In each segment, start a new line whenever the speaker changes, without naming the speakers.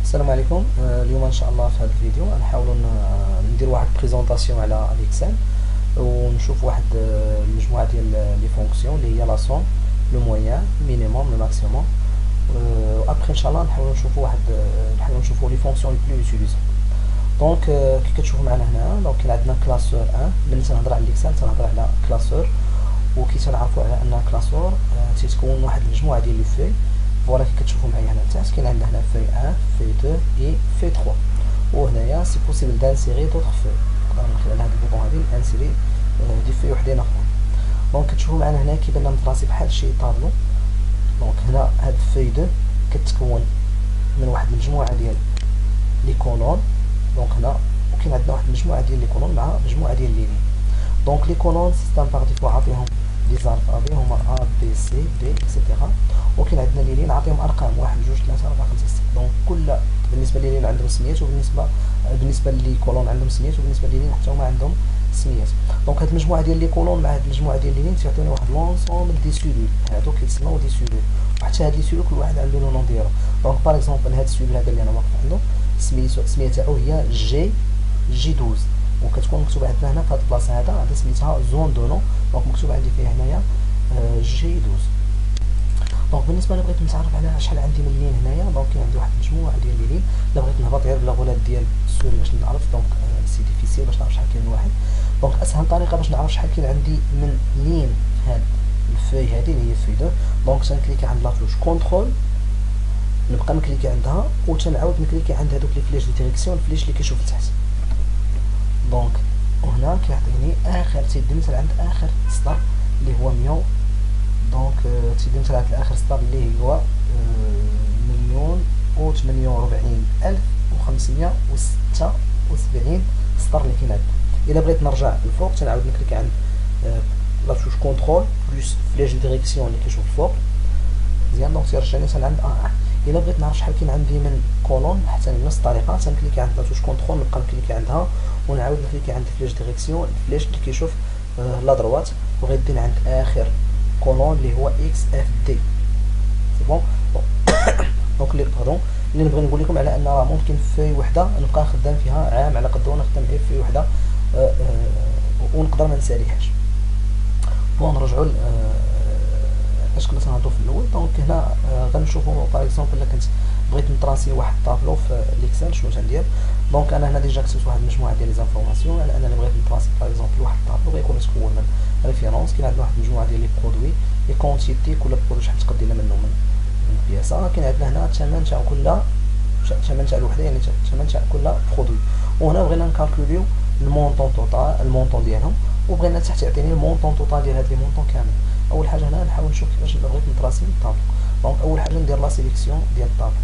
السلام عليكم. اليوم ان شاء الله في هذا الفيديو غنحاولوا ندير واحد بريزونطاسيون على الاكسل ونشوف واحد المجموعه ديال لي فونكسيون اللي هي لا سوم، لو موين، مينيموم، لو ماكسيموم. ابخي ان شاء الله نحاولوا نشوفوا لي فونكسيون لي بلو يوتيليزي. دونك كي كتشوفوا معنا هنا دونك كاين عندنا كلاسور 1. ملي تنهضر على الاكسل تنهضر على كلاسور، وكي تنعرفوا على ان كلاسور تيتكون واحد المجموعه ديال لي في. فوالا كي كتشوفوا معايا هنا تحت كاين عندنا هنا في 1 في 2 اي في 3، وهنايا سي بوسيبل دانسيري دوطخ في. نقدر من خلال هاد البوطون هادي انسيري دي في وحدين اخرين. دونك كتشوفوا معنا هنا كيبان لنا متراسي بحال شي طابلو. دونك هنا هاد في 2 كتكون من واحد المجموعه ديال لي كولون. دونك هنا وكاين عندنا واحد المجموعه ديال لي كولون مع مجموعه ديال لي لين. دونك لي كولون سيستم باغ ديفو عاطيهم لي زارف ا بي هما ا بي سي دي اكسيتيرا، وكاين عندنا لي لين عاطيهم ارقام 1 2 3 4 5 6. دونك كل بالنسبه لي لين عندهم سميات، وبالنسبه لي كولون عندهم سميات، وبالنسبه لي لين حتى هما عندهم سميات. دونك هاد المجموعه ديال لي كولون مع هاد المجموعه ديال لي لين تيعطيوني واحد لونسومبل دي سيلول، هادو كيتسموا دي سيلول. وحتى هاد لي سيلول كل واحد عنده لو نون ديالو. دونك باغ اكزومبل هاد السيلول هذا اللي انا واقف عنده السميه تاعو هي جي 12، وكتكون مكتوبه عندنا هنا في هاد البلاصه هذا سميتها زون دو نو. دونك مكتوب عندي فيها هنايا جي 12. دونك بالنسبه انا بغيت نتعرف على شحال عندي من لين هنايا. دونك كاين عندي واحد المجموعه ديال لي لين. الا بغيت نهبط غير بلاغولات ديال السوري باش نعرف، دونك سي ديفيسيل باش نعرف شحال كاين من واحد. دونك اسهل طريقه باش نعرف شحال كاين عندي من لين هاد الفوي هادي اللي هي في 2. دونك تنكليكي عند لاطوش كونترول، نبقى نكليكي عندها وتنعاود نكليكي عند هادوك لي فليش دي ديريكسيون، الفليش اللي كيشوف لتحت. دونك وهنا كيعطيني اخر تيدني حتى عند اخر سطر اللي هو 100. دونك تيدني حتى عند اخر سطر اللي هو 1,048,576 سطر اللي كاين عندنا. الا بغيت نرجع للفوق تنعاود نكليك عند لاتوش كونترول بلس فليش دي ديريكسيون اللي كيشوف الفوق مزيان. دونك تيرجعني حتى عند الا بغيت نعرف شحال كاين عندي من كولون حتى بنفس الطريقه تنكليكي عند لاتوش كونترول، نبقى نكليكي عندها ونعاود نكليكي عند فليش ديريكسيون، الفليش اللي كيشوف لا دروات، وغيديني عند اخر كولون اللي هو اكس اف دي. سي بون. دونك اللي نبغي نقول لكم على ان راه ممكن في وحده نبقى خدام فيها عام على قد ونخدم غير في وحده ونقدر ما نساليهاش. بون نرجعوا اش كنا تنهضروا في الاول. دونك هنا غنشوفوا باغ اكزومبل الا كنت بغيت نتراسي واحد الطابلو في الاكسل شنو تندير. دونك انا هنا ديجا كتبت واحد المجموعه ديال لي زانفورماسيون على انني بغيت نتراسي باغ اكزومبل واحد الطابلو غيكون متكون من ريفيرونس. كاين عندنا واحد المجموعه ديال لي برودوي لي كونتيتي، كل برودوي شحال تقدينا منه من بياسه. كاين عندنا هنا الثمن تاع كل الثمن تاع الوحده، يعني الثمن تاع كل برودوي. وهنا بغينا نكالكوليو المونطون توتال، المونطون ديالهم، وبغينا تحت يعطيني المونطون توتال ديال هاد لي مونطون كامل. اول حاجه هنا نحاول نشوف كيفاش بغيت نتراسي الطابلو. دونك اول حاجه ندير لا سيليكسيون ديال الطابلو.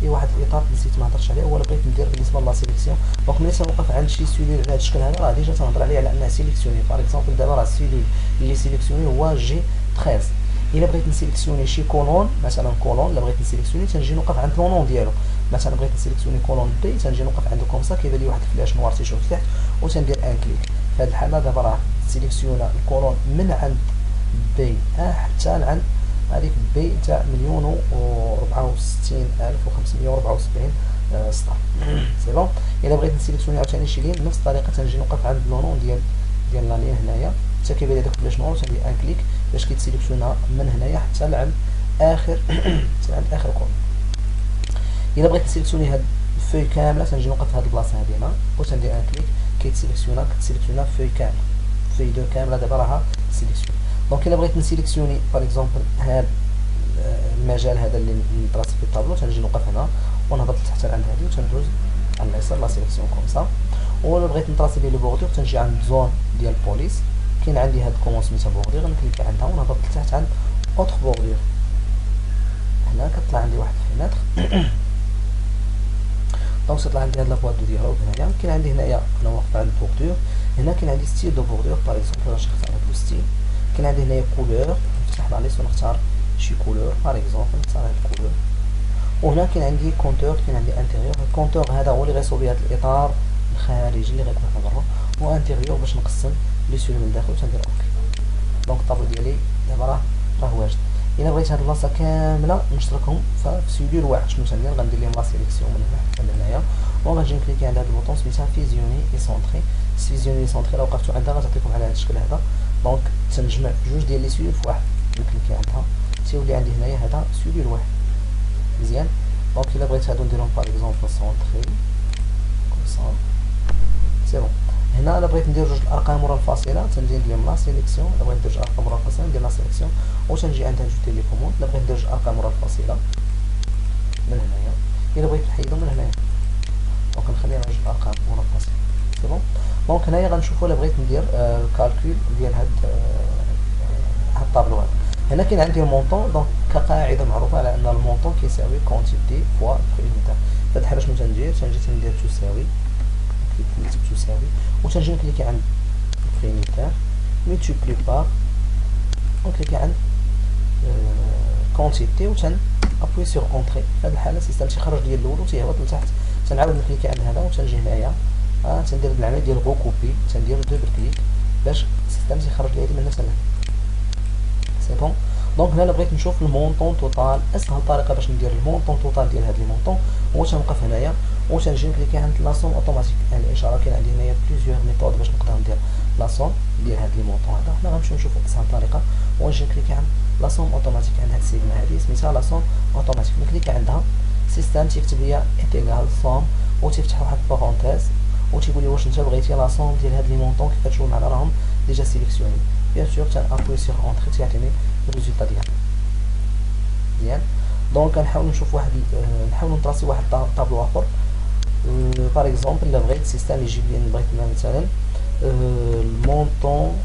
واحد الاطار نسيت ما هضرتش عليه هو اللي بغيت ندير بالنسبه لا سيليكسيون. دونك ملي تنوقف عند شي سيلول على هذا الشكل هذا راه ديجا تنهضر عليه على انها سيليكسيوني. باغ اكزومبل دابا راه السيلول اللي سيليكسيوني هو جي 13. الا بغيت نسيليكسيوني شي كولون مثلا كولون، الا بغيت نسيليكسيوني تنجي نوقف عند لو نون ديالو. مثلا بغيت نسيليكسيوني كولون بي تنجي نوقف عنده كومسا كيبان لي واحد الفلاش نوار تيشوف لتحت وتندير ان كليك. في هذه الحاله دابا راه سيليكسيونا الكولون من عند بي حتى عند هذيك بي تاع 1,064,574 سطر. سي بون. الا بغيت نسيليكسيوني عاوتاني شي لين بنفس الطريقه تنجي نوقف عند لو نون ديال لا لين هنايا حتى كيبان لي داك الفلاش نور تندير ان كليك باش كيتسيليكسيونا من هنايا حتى لعند اخر حتى لعند اخر كولون. الا بغيت نسيليكسيوني هاد الفوي كامله تنجي نوقف في هاد البلاصه هادي هنا وتندير ان كليك كيتسيليكسيونا فوي كامل، فوي 2 كامله دابا راها سيليكسيون. دونك الا بغيت نسيليكسيوني باغ اكزومبل هاد المجال هذا اللي نتراسي في الطابلو تنجي نوقف هنا ونهبط لتحت عند هادي وتندوز على اليسار لا سيليكسيون كومسا. ولا بغيت نتراسي لي بوردور تنجي عند زون ديال بوليس، كاين عندي هاد كومون سميتها بوردور غنكليك عندها ونهبط لتحت عند اوتر بوردور. هنا كطلع عندي واحد الفيناتر دونك تطلع عندي هاد لا بواط دو ديالها. وهنايا كاين عندي هنايا انا واقف عند بوردور. هنا كاين عندي ستيل دو بوردور باغ اكزومبل غنمشي نختار هاد لو ستيل. كاين عندي هنايا كولور نفتح لا ليست ونختار شي كولور باغ اكزومبل نختار هاد الكولور. وهنا كاين عندي كونتور، كاين عندي انتيريور. الكونتور هذا هو اللي غيصوب هاد الاطار الخارجي اللي غيكون في برا، وانتيريور باش نقسم لي سيلول من الداخل وتندير اوكي. دونك الطابلو ديالي دابا راه واجد. الا بغيت هاد البلاصه كامله نشتركهم ففي سيلول واحد شنو تندير غندير لهم لا سيليكسيون من هنا حتى لهنايا وغنجي نكليكي على هاد البوطون سميتها فيزيوني اي سونطري. فيزيوني اي سونطري لو وقفتو عندها غتعطيكم على هاد الشكل هذا. دونك تنجمع جوج ديال لي سيلول في واحد نكليكي عندها تيولي عندي هنايا هذا سيلول واحد مزيان. دونك الا بغيت هادو نديرهم باغ اكزومبل سونطري كوم سا سي بون. هنا الا بغيت ندير جوج الارقام ورا الفاصله تندير لهم لا سيليكسيون. الا بغيت ندير جوج ارقام ورا الفاصله ندير لا سيليكسيون وتنجي عندها جوج ديال لي كوموند. الا بغيت ندير جوج ارقام ورا الفاصله من هنايا الا بغيت نحيدهم من هنايا دونك نخليها جوج ارقام ورا الفاصله سي بون. دونك هنايا غنشوفوا الا بغيت ندير الكالكول ديال هاد الطابلو هذا. هنا كاين عندي المونطون. دونك كقاعده معروفه على ان المونطون كيساوي كونتيتي فوا البري يونيتير. فهاد الحاله شنو تندير تنجي تندير تساوي نكتب تساوي وتنجي نكليكي عند البري يونيتير ملتيبلي بار ونكليكي عند كونتيتي وتن ابوي سور اونطري. في هاد الحاله السيستم تيخرج ليا الاول وتيهبط لتحت. تنعاود نكليكي عند هذا وتنجي هنايا تندير العمليه ديال غوكوبي تندير دوبل كليك باش السيستم تيخرج ليا من هنا حتى لهنا سي بون. دونك هنا بغيت نشوف المونطون توتال. اسهل طريقه باش ندير المونطون توتال ديال هاد لي مونطون هو تنوقف هنايا وتنجي نكليكي عند لاسوم اوتوماتيك. يعني الاشاره كاين عندي هنايا بليزيور ميثود باش نقدر ندير لاسوم ديال هاد لي مونطون هذا. حنا غنمشيو نشوفو اسهل طريقه ونجي نكليكي عند لاسوم اوتوماتيك عند هاد السيغما هادي سميتها لاسوم اوتوماتيك. نكليكي عندها سيستم تيكتب ليا ايتيغال سوم وتيفتح واحد بارونتيز وتيقول لي واش انت بغيتي لاسوم ديال هاد لي مونطون. كيف كتشوفوا معنا راهم ديجا سيليكسيوني. بيان سور تنابوي سيغ اونطري تيعطيني الريزولطا ديالها مزيان. دونك كنحاول نشوف واحد نحاول نطراسي واحد طابلو اخر. باغ اكزومبل الا بغيت السيستم يجيب لي بغيت مثلا المونطون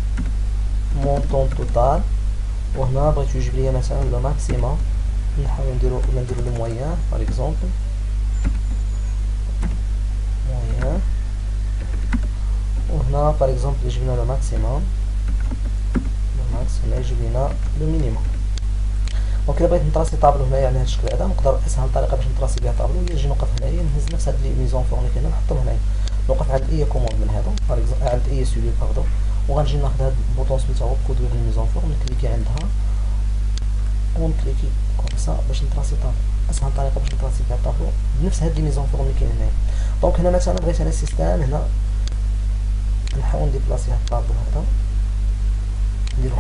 توتال وهنا بغيت يجيب لي مثلا لو ماكسيموم. نحاول نديرو ولا نديرو لو مويان باغ اكزومبل مويان وهنا باغ اكزومبل يجيب لنا لو ماكسيموم هنا يجيب لنا لو مينيموم. دونك الا بغيت نطراسي طابلو هنايا على هاد الشكل هذا نقدر اسهل طريقه باش نطراسي بها طابلو هي نجي نوقف هنايا نهز نفس هاد لي ميزون فورم اللي كاينين نحطهم هنايا نوقف عند اي كوموند من هادو باغ اكزومبل عند اي سوليو باردون وغنجي ناخذ هاد البوطون سميتو هو كود ديال الميزون فورم نكليكي عندها ونكليكي كوم سا باش نطراسي طابلو. اسهل طريقه باش نطراسي بها طابلو بنفس هاد لي ميزون فورم اللي كاين هنايا. دونك هنا مثلا بغيت انا السيستم هنا نحاول نديبلاسي هاد الطابلو هذا نديرو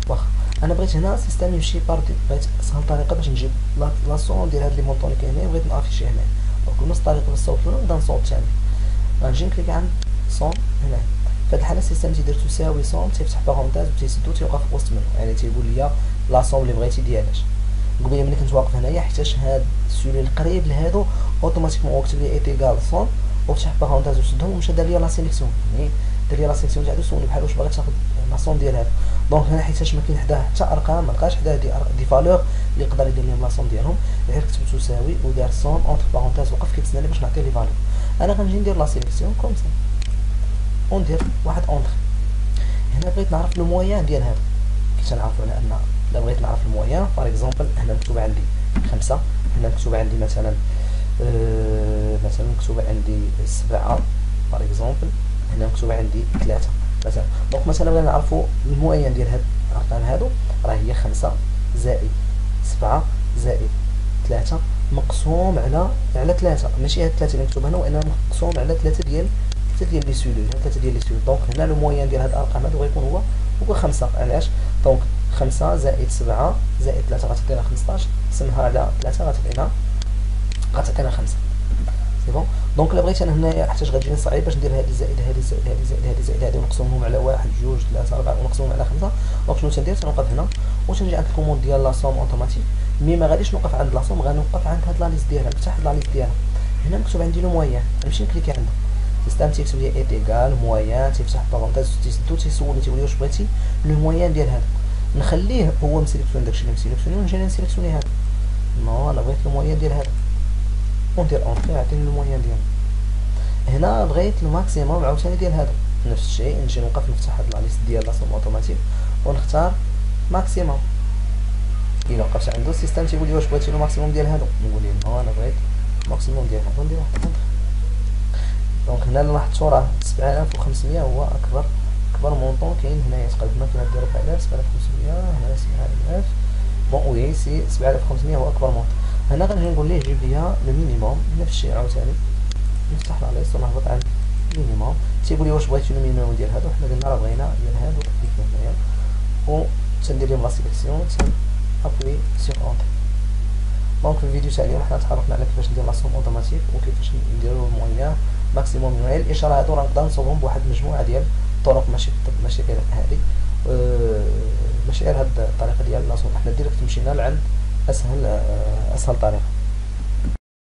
واخا انا بغيت هنا السيستم يمشي باردي. بغيت اسهل طريقه باش نجيب لاصون ديال هاد لي مونطون اللي كاين هنا بغيت نافيشي هنا. دونك نفس الطريقه باش نصوت نبدا نصوت ثاني غنجي نكليك عند صون هنا. في هاد الحاله السيستم تيدير تساوي صون تيفتح بارونتاز وتيسدو تيوقف في وسط منه يعني تيقول لي لاصون اللي بغيتي ديالاش. قبيله ملي كنت واقف هنايا حيتاش هاد السولي القريب لهادو اوتوماتيكمون وكتب لي ايتيغال صون وفتح بارونتاز وسدهم ومشى دار لي لا سيليكسيون يعني دار لي لا سيليكسيون تاعو سولني بحال واش باغي تاخد لاصون ديال هذا. دونك هنا حيتاش ما كاين حداه حتى ارقام ما لقاش حداه دي فالور اللي يقدر يدير لهم لاصون ديالهم غير كتب تساوي ودار صون اونتر بارونتيز وقف كيتسنى لي باش نعطيه لي فالور. انا غنجي ندير لا سيليكسيون كوم سا وندير واحد اونتر. هنا بغيت نعرف لو مويان ديال هذا كي تنعرفوا على ان الا بغيت نعرف المويان باغ اكزومبل هنا مكتوب عندي 5 هنا مكتوب عندي مثلا مكتوب عندي 7 باغ اكزومبل هنا مكتوب عندي 3 مثلا. دونك مثلا بغينا نعرفوا المويان ديال هاد الارقام هادو راه هي 5 زائد 7 زائد 3 مقسوم على 3 ماشي هاد 3 اللي مكتوب هنا وانما مقسوم على 3 ديال لي سولو 3 ديال لي سولو. دونك هنا لو مويان ديال هاد الارقام هادو غيكون هو 5 علاش. دونك 5 زائد 7 زائد 3 غتعطينا 15 قسمها على 3 غتعطينا 5 سي بون. دونك الا بغيت انا هنايا حيتاش غتجيني صعيب باش ندير هادي زائد هادي زائد هادي زائد هادي زائد هادي ونقسمهم على 1 2 3 4 ونقسمهم على 5. دونك شنو تندير تنوقف هنا وتنجي عند الكوموند ديال لاصوم اوتوماتيك مي ما غاديش نوقف عند لاصوم غنوقف عند هاد لا ليست ديالها نفتح هاد لا ليست ديالها. هنا مكتوب عندي لو مويان نمشي نكليكي عنده السيستم تيكتب لي ايتيغال مويان تيفتح بارونتيز تيسدو تيسولني تيقول لي واش بغيتي لو مويان ديال هذا نخليه هو مسيليكسيون داكشي اللي مسيليكسيوني ونجي نسيليكسيوني هذا. نو انا بغيت لو مويان ديال هذا وندير اونطري يعطيني لو مويان ديالو. هنا بغيت الماكسيموم عاوتاني ديال هذا نفس الشيء نجي نوقف نفتح هاد لا ليست ديال لاصوم اوتوماتيك ونختار ماكسيموم. الا وقفت عنده السيستم تيقول لي واش بغيتي لو ماكسيموم ديال هادو نقول ليه نو انا بغيت الماكسيموم ديال هادو ندير واحد اونطري. دونك هنا اللي لاحظتو راه 7500 هو اكبر مونطون كاين هنايا تقريبا كاين عندي 4000 7500 هنا 7000 بون وي سي 7500 هو اكبر مونط. هنا غنجي نقول ليه جيب ليا لو مينيموم نفس الشيء عاوتاني، نفتح لا ليست ونهبط على مينيموم. تيقول لي واش بغيتي لو مينيموم ديال هادو، حنا قلنا راه بغينا ديال هادو كيف هنايا، و تندير لهم لا سيليكسيون تن ابوي سيغ اونتر. دونك في الفيديو تاع اليوم حنا تعرفنا على كيفاش ندير لاسوم اوتوماتيك وكيفاش نديرو المويان ماكسيموم نويل. ان شاء الله هادو راه نقدر نصوبهم بواحد المجموعه ديال الطرق، ماشي غير هادي، ماشي غير هاد الطريقه ديال لاسوم، حنا ديريكت مشينا لعند اسهل طريقه.